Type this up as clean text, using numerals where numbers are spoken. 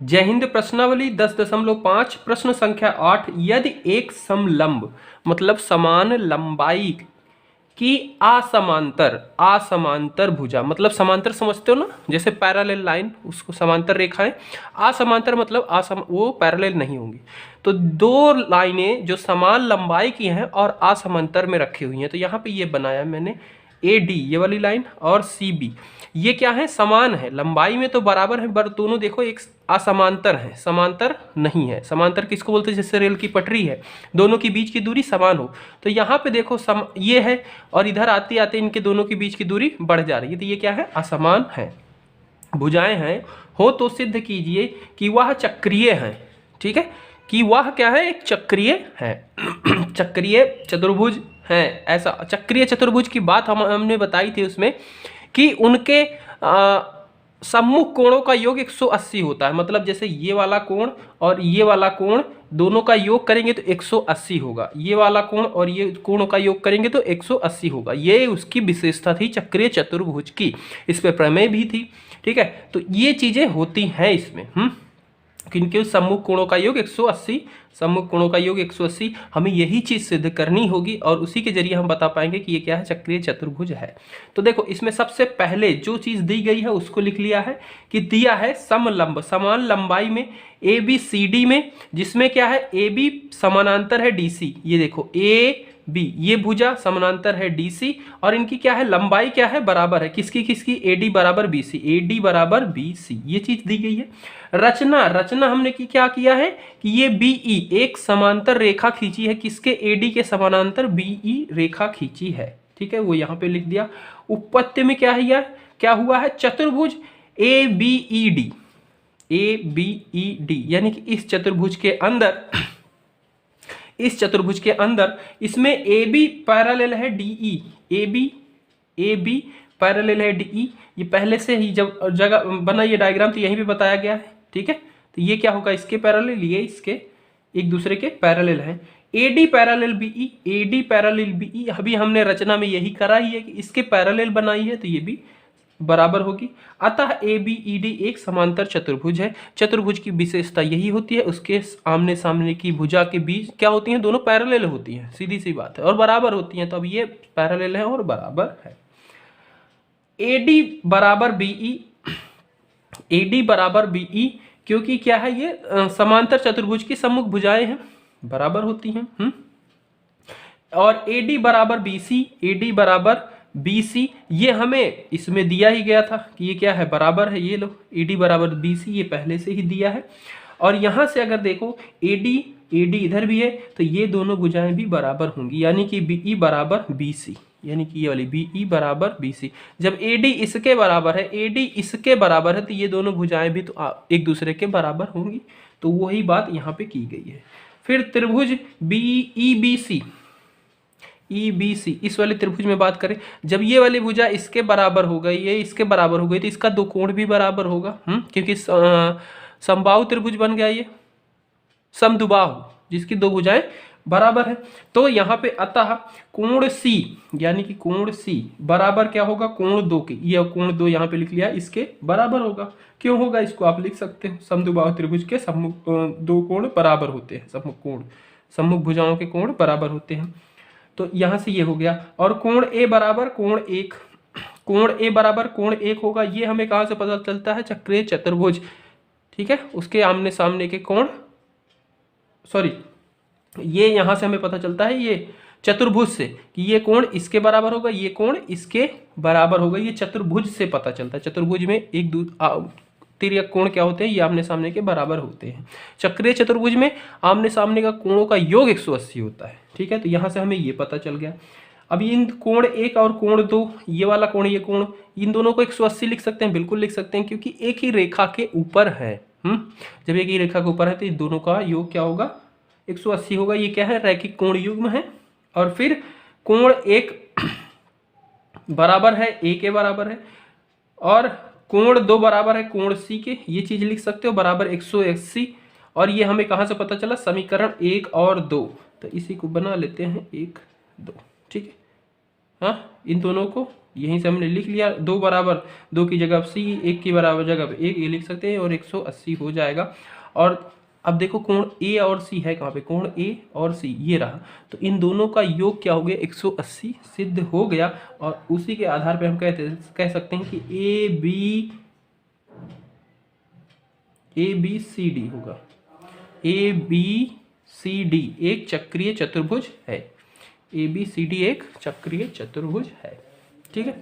जय हिंद प्रश्नावली 10.5 प्रश्न संख्या 8। यदि एक समलंब मतलब समान लंबाई की असमांतर भुजा, मतलब समांतर समझते हो ना, जैसे पैरेलल लाइन, उसको समांतर रेखाएं। असमांतर मतलब वो पैरेलल नहीं होंगी। तो दो लाइनें जो समान लंबाई की हैं और असमांतर में रखी हुई हैं, तो यहाँ पे ये बनाया मैंने AD ये वाली लाइन और CB, ये क्या है, समान है लंबाई में तो बराबर है, पर दोनों देखो एक असमांतर है, समांतर नहीं है। समांतर किसको बोलते हैं, जैसे रेल की पटरी है, दोनों के बीच की दूरी समान हो। तो यहाँ पे देखो ये है और इधर आते आते इनके दोनों के बीच की दूरी बढ़ जा रही है, तो ये क्या है, असमान है। भुजाएं हैं हो तो सिद्ध कीजिए कि वह चक्रीय है। ठीक है, कि वह क्या है, एक चक्रीय है। चक्रीय चतुर्भुज है। ऐसा चक्रीय चतुर्भुज की बात हमने बताई थी उसमें कि उनके सम्मुख कोणों का योग 180 होता है। मतलब जैसे ये वाला कोण और ये वाला कोण दोनों का योग करेंगे तो 180 होगा, ये वाला कोण और ये कोणों का योग करेंगे तो 180 होगा। ये उसकी विशेषता थी चक्रीय चतुर्भुज की, इस पे प्रमेय भी थी। ठीक है, तो ये चीजें होती हैं इसमें। क्योंकि सम्मुख कोणों का योग 180, सम्मुख कोणों का योग 180, हमें यही चीज सिद्ध करनी होगी और उसी के जरिए हम बता पाएंगे कि ये क्या है, चक्रीय चतुर्भुज है। तो देखो इसमें सबसे पहले जो चीज दी गई है उसको लिख लिया है कि दिया है समलंब, समान लंबाई में ABCD में, जिसमें क्या है AB समानांतर है DC। ये देखो AB ये भुजा समानांतर है DC और इनकी क्या है, लंबाई क्या है, बराबर है। किसकी किसकी, AD बराबर BC, AD बराबर BC, ये चीज दी गई है। रचना हमने क्या किया है कि ये BE एक समांतर रेखा खींची है, किसके, AD के समानांतर BE रेखा खींची है। ठीक है, वो यहां पे लिख दिया। उपपत्ति में क्या है यार, क्या हुआ है, चतुर्भुज ABED, ABED यानी कि इस चतुर्भुज के अंदर इसमें AB पैरेलल है DE, AB पैरेलल है DE। ये पहले से ही जब जगह बना ये डायग्राम तो यहीं पे बताया गया है। ठीक है, तो ये क्या होगा, इसके पैरेलल, ये इसके एक दूसरे के पैरेलल हैं। AD parallel BE, AD parallel BE, अभी हमने रचना में यही करा ही है कि इसके पैरेलल बनाई है, तो ये भी बराबर होगी। अतः ABED एक समांतर चतुर्भुज है। चतुर्भुज की विशेषता यही होती है, उसके आमने सामने की भुजा के बीच क्या होती हैं, दोनों पैरेलल होती हैं, सीधी सी बात है, और बराबर होती हैं। तो अब ये पैरेलल है और बराबर है। AD बराबर BE, AD बराबर BE, क्योंकि क्या है, ये समांतर चतुर्भुज की सम्मुख भुजाएं हैं, बराबर होती हैं। और AD बराबर BC, AD बराबर BC, ये हमें इसमें दिया ही गया था कि ये क्या है, बराबर है। ये लो AD बराबर BC, ये पहले से ही दिया है। और यहां से अगर देखो AD इधर भी है, तो ये दोनों भुजाएं भी बराबर होंगी, यानी कि BE बराबर BC, यानी कि ये वाली BE बराबर BC। जब AD इसके बराबर है, AD इसके बराबर है, तो ये दोनों भुजाएं भी तो एक दूसरे के बराबर होंगी। तो वही बात यहाँ पे की गई है। फिर त्रिभुज EBC, इस वाले त्रिभुज में बात करें, जब ये वाली भुजा इसके बराबर हो गई, ये इसके बराबर हो गई, तो इसका दो कोण भी बराबर होगा। क्योंकि समबाहु त्रिभुज बन गया ये, समद्विबाहु, जिसकी दो भुजाएं बराबर है। तो यहाँ पे अतः कोण C, यानी कि कोण C बराबर क्या होगा, कोण 2 की, ये कोण 2 यहाँ पे लिख लिया, इसके बराबर होगा। क्यों होगा, इसको आप लिख सकते हो, समद्विबाहु त्रिभुज के सम्मुख दो कोण बराबर होते हैं, सम्मुख भुजाओं के कोण बराबर होते हैं। तो यहां से ये हो गया। और कोण A बराबर कोण 1, कोण A बराबर कोण 1 होगा। ये हमें कहां से पता चलता है, चक्रीय चतुर्भुज। ठीक है, उसके आमने सामने के कोण, सॉरी, ये यहां से हमें पता चलता है ये चतुर्भुज से कि ये कोण इसके बराबर होगा, ये कोण इसके बराबर होगा। ये चतुर्भुज से पता चलता है। चतुर्भुज में एक तिर्यक कोण क्या होते हैं, ये आमने सामने के बराबर होते हैं। चक्रीय चतुर्भुज में आमने सामने का कोणों का योग 180 होता है। ठीक है, तो यहां से हमें ये पता चल गया। अब इन कोण 1 और कोण 2, ये वाला कोण, ये कोण, इन दोनों को 180 लिख सकते हैं, बिल्कुल लिख सकते हैं, क्योंकि एक ही रेखा के ऊपर है। जब एक ही रेखा के ऊपर है तो इन दोनों का योग क्या होगा, 180 होगा। ये क्या है, रैखिक कोण युग्म है। और फिर कोण 1 बराबर है A के बराबर है, और कोण 2 बराबर है कोण C के, ये चीज लिख सकते हो, बराबर 180। और ये हमें कहां से पता चला, समीकरण 1 और 2, तो इसी को बना लेते हैं 1 2। ठीक है, हाँ, इन दोनों को यहीं से हमने लिख लिया, 2 बराबर 2 की जगह सी, 1 की बराबर जगह पे 1 ये लिख सकते हैं और 180 हो जाएगा। और अब देखो कोण ए और सी है कहाँ पे, कोण ए और सी ये रहा, तो इन दोनों का योग क्या हो गया 180 सिद्ध हो गया। और उसी के आधार पे हम कह सकते हैं कि ए बी सी डी होगा, ए बी सी डी एक चक्रीय चतुर्भुज है, ए बी सी डी एक चक्रीय चतुर्भुज है। ठीक है।